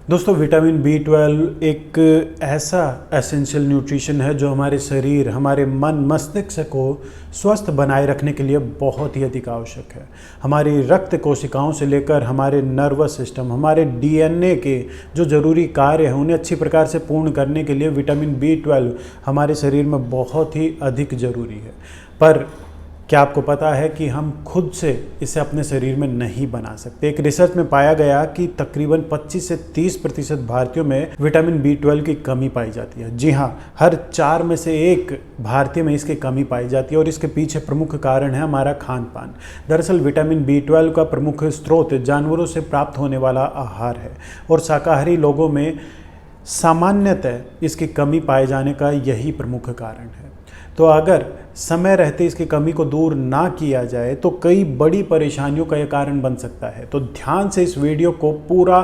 दोस्तों vitamin B12 एक ऐसा एसेंशियल न्यूट्रिशन है जो हमारे शरीर, हमारे मन, मस्तिष्क को स्वस्थ बनाए रखने के लिए बहुत ही अधिक आवश्यक है। हमारी रक्त कोशिकाओं से लेकर हमारे नर्वस सिस्टम, हमारे DNA के जो ज़रूरी कार्य हैं उन्हें अच्छी प्रकार से पूर्ण करने के लिए विटामिन B12 हमारे शरीर में बहुत ही अधिक ज़रूरी है। पर क्या आपको पता है कि हम खुद से इसे अपने शरीर में नहीं बना सकते। एक रिसर्च में पाया गया कि तकरीबन 25 से 30% भारतीयों में विटामिन B12 की कमी पाई जाती है। जी हाँ, हर 4 में से 1 भारतीय में इसकी कमी पाई जाती है और इसके पीछे प्रमुख कारण है हमारा खान पान। दरअसल विटामिन B12 का प्रमुख स्रोत जानवरों से प्राप्त होने वाला आहार है और शाकाहारी लोगों में सामान्यतः इसकी कमी पाए जाने का यही प्रमुख कारण है। तो अगर समय रहते इसकी कमी को दूर ना किया जाए तो कई बड़ी परेशानियों का यह कारण बन सकता है। तो ध्यान से इस वीडियो को पूरा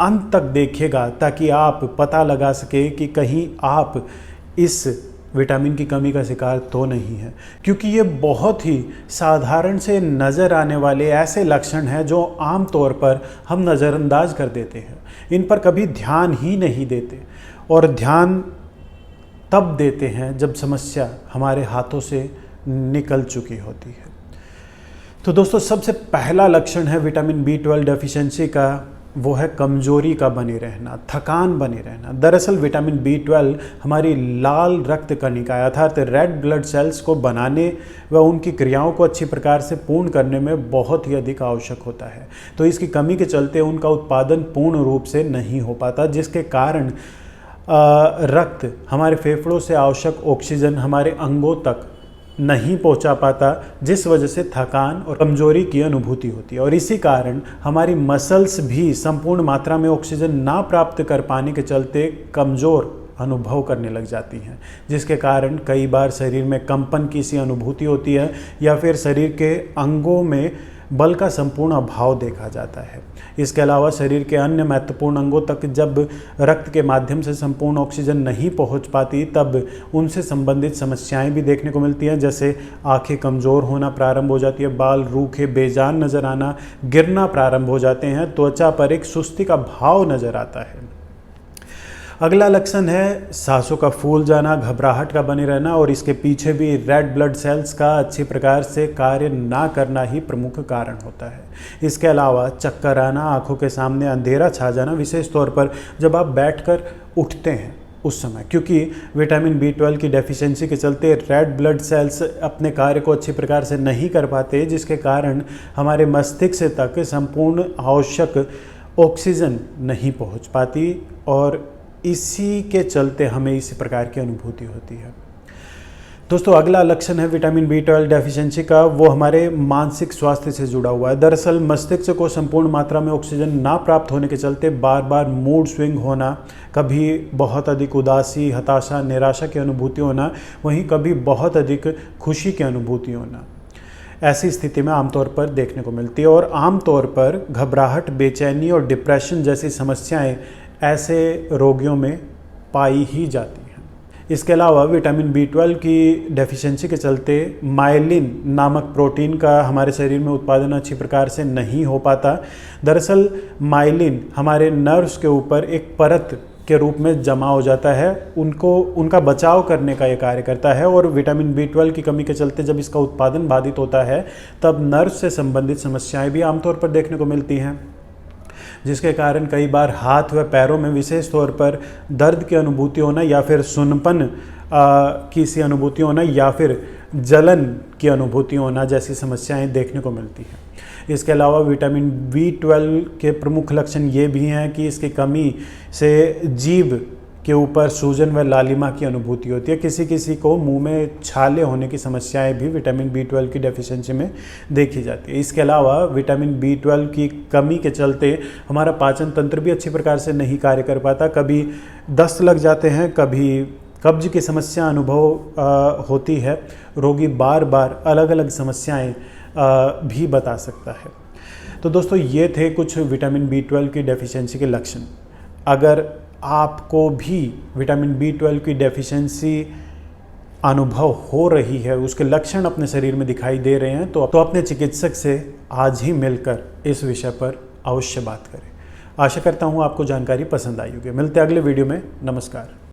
अंत तक देखिएगा ताकि आप पता लगा सके कि कहीं आप इस विटामिन की कमी का शिकार तो नहीं है, क्योंकि ये बहुत ही साधारण से नज़र आने वाले ऐसे लक्षण हैं जो आमतौर पर हम नज़रअंदाज कर देते हैं, इन पर कभी ध्यान ही नहीं देते और ध्यान तब देते हैं जब समस्या हमारे हाथों से निकल चुकी होती है। तो दोस्तों सबसे पहला लक्षण है विटामिन B12 डेफिशिएंसी का, वो है कमजोरी का बने रहना, थकान बने रहना। दरअसल विटामिन B12 हमारी लाल रक्त कणिका अर्थात रेड ब्लड सेल्स को बनाने व उनकी क्रियाओं को अच्छी प्रकार से पूर्ण करने में बहुत ही अधिक आवश्यक होता है। तो इसकी कमी के चलते उनका उत्पादन पूर्ण रूप से नहीं हो पाता, जिसके कारण रक्त हमारे फेफड़ों से आवश्यक ऑक्सीजन हमारे अंगों तक नहीं पहुंचा पाता, जिस वजह से थकान और कमजोरी की अनुभूति होती है। और इसी कारण हमारी मसल्स भी संपूर्ण मात्रा में ऑक्सीजन ना प्राप्त कर पाने के चलते कमज़ोर अनुभव करने लग जाती हैं, जिसके कारण कई बार शरीर में कंपन की सी अनुभूति होती है या फिर शरीर के अंगों में बल का संपूर्ण अभाव देखा जाता है। इसके अलावा शरीर के अन्य महत्वपूर्ण अंगों तक जब रक्त के माध्यम से संपूर्ण ऑक्सीजन नहीं पहुंच पाती तब उनसे संबंधित समस्याएं भी देखने को मिलती हैं, जैसे आंखें कमज़ोर होना प्रारंभ हो जाती है, बाल रूखे बेजान नज़र आना, गिरना प्रारंभ हो जाते हैं, त्वचा पर एक सुस्ती का भाव नज़र आता है। अगला लक्षण है सांसों का फूल जाना, घबराहट का बने रहना और इसके पीछे भी रेड ब्लड सेल्स का अच्छी प्रकार से कार्य ना करना ही प्रमुख कारण होता है। इसके अलावा चक्कर आना, आंखों के सामने अंधेरा छा जाना, विशेष तौर पर जब आप बैठकर उठते हैं उस समय, क्योंकि विटामिन B12 की डेफिशिएंसी के चलते रेड ब्लड सेल्स अपने कार्य को अच्छी प्रकार से नहीं कर पाते, जिसके कारण हमारे मस्तिष्क तक संपूर्ण आवश्यक ऑक्सीजन नहीं पहुँच पाती और इसी के चलते हमें इसी प्रकार की अनुभूति होती है। दोस्तों अगला लक्षण है विटामिन B12 डेफिशिएंसी का, वो हमारे मानसिक स्वास्थ्य से जुड़ा हुआ है। दरअसल मस्तिष्क को संपूर्ण मात्रा में ऑक्सीजन ना प्राप्त होने के चलते बार बार मूड स्विंग होना, कभी बहुत अधिक उदासी, हताशा, निराशा की अनुभूति होना, वहीं कभी बहुत अधिक खुशी की अनुभूति होना, ऐसी स्थिति में आमतौर पर देखने को मिलती है। और आमतौर पर घबराहट, बेचैनी और डिप्रेशन जैसी समस्याएं ऐसे रोगियों में पाई ही जाती हैं। इसके अलावा विटामिन B12 की डेफिशिएंसी के चलते माइलिन नामक प्रोटीन का हमारे शरीर में उत्पादन अच्छी प्रकार से नहीं हो पाता। दरअसल माइलिन हमारे नर्व्स के ऊपर एक परत के रूप में जमा हो जाता है, उनका बचाव करने का ये कार्य करता है और विटामिन B12 की कमी के चलते जब इसका उत्पादन बाधित होता है तब नर्व से संबंधित समस्याएं भी आमतौर पर देखने को मिलती हैं, जिसके कारण कई बार हाथ व पैरों में विशेष तौर पर दर्द की अनुभूति होना या फिर सुन्नपन की सी अनुभूति होना या फिर जलन की अनुभूति होना जैसी समस्याएं देखने को मिलती हैं। इसके अलावा विटामिन B12 के प्रमुख लक्षण ये भी हैं कि इसकी कमी से जीभ के ऊपर सूजन व लालिमा की अनुभूति होती है। किसी किसी को मुंह में छाले होने की समस्याएं भी विटामिन B12 की डेफिशिएंसी में देखी जाती है। इसके अलावा विटामिन B12 की कमी के चलते हमारा पाचन तंत्र भी अच्छी प्रकार से नहीं कार्य कर पाता, कभी दस्त लग जाते हैं, कभी कब्ज की समस्या अनुभव होती है। रोगी बार बार अलग अलग समस्याएं भी बता सकता है। तो दोस्तों ये थे कुछ विटामिन B12 की डेफिशिएंसी के लक्षण। अगर आपको भी विटामिन B12 की डेफिशिएंसी अनुभव हो रही है, उसके लक्षण अपने शरीर में दिखाई दे रहे हैं, तो अपने चिकित्सक से आज ही मिलकर इस विषय पर अवश्य बात करें। आशा करता हूँ आपको जानकारी पसंद आई होगी। मिलते हैं अगले वीडियो में। नमस्कार।